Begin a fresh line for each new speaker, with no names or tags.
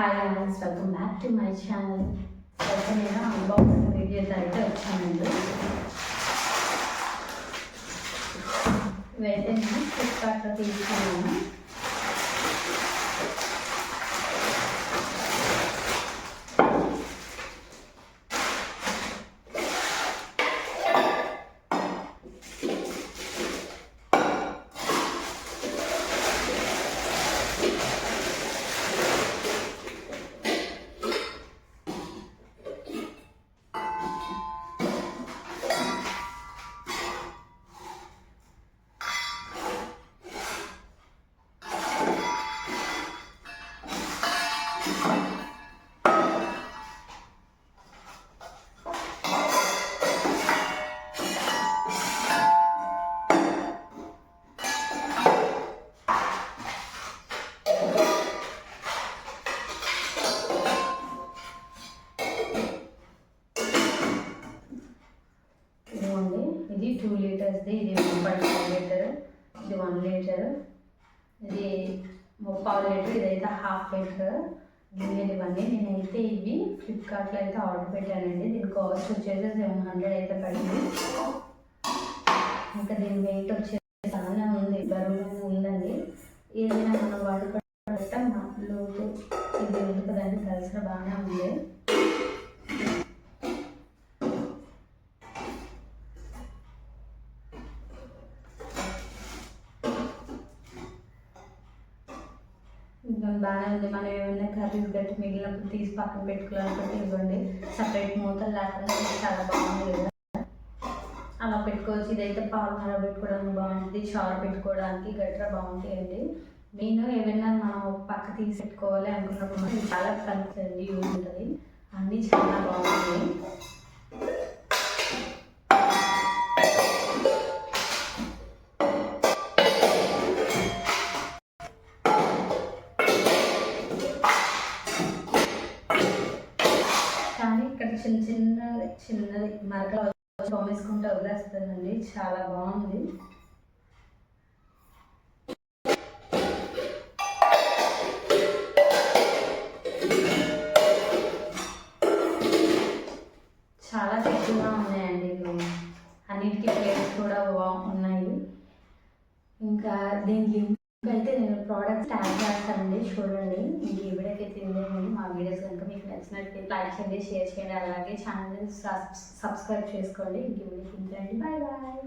Hi guys, welcome back to my channel. అయితే నేను unboxing వీడియోతో అయితే వచ్చానండి. ఇవైతే నేను ఫ్లిప్కార్ట్లో తీసుకున్నాను. ఇది 2 లీటర్స్ది, ఇది 1.5 లీటర్, ఇది 1 లీటర్, ఇది 3/4 లీటర్, ఇదైతే 1/2 లీటర్ గిన్నెలు. ఇవన్నీ నేనైతే ఇవి ఫ్లిప్కార్ట్లో అయితే ఆర్డర్ పెట్టానండి. దీని కాస్ట్ వచ్చేసి 700 అయితే పడింది. ఇంకా దీని వెయిట్ వచ్చేసి చాలా ఉంది, బరువుగానే ఉందండి. ఏదైనా మనం వాడుకోవడం లోతు ఇది ఉంది కదండి, కలిసిన బాగానే ఉంది. బాగానే ఉంది. మనం ఏమైనా కర్రీస్ గట్టి మిగిలినప్పుడు తీసి పక్కన పెట్టుకోవాలనుకుంటే ఇవ్వండి, సపరేట్ మూతలు లేకుండా చాలా బాగుంది కదా, అలా పెట్టుకోవచ్చు. ఇదైతే పాలు పెట్టుకోవడానికి బాగుంటుంది, చారు పెట్టుకోవడానికి గట్రా బాగుంటాయండి. నేను ఏమైనా మనం పక్క తీసి పెట్టుకోవాలి అనుకున్నప్పుడు మనకి చాలా కనిపిస్తుంది, యూజ్ ఉంటుంది. అన్నీ చాలా బాగుంటాయి. కానీ ఇక్కడ చిన్నది మరకలు తోమేసుకుంటే వదిలేస్తుందండి, చాలా బాగుంది. చాలా ఎక్కువగా ఉన్నాయండి, అన్నిటికీ ప్లేట్స్ కూడా ఉన్నాయి. ఇంకా దీనికి అయితే నేను ప్రోడక్ట్స్ యాడ్ చేస్తానండి, చూడండి. ఇంక ఈ వీడియోకి అయితే తిందేమండి. మా వీడియోస్ కనుక మీకు నచ్చినట్లయితే లైక్ చేయండి, షేర్ చేయండి, అలాగే ఛానల్ని సబ్స్క్రైబ్ చేసుకోండి. ఇంక ఈ వీడియోకి తిందండి. Bye bye.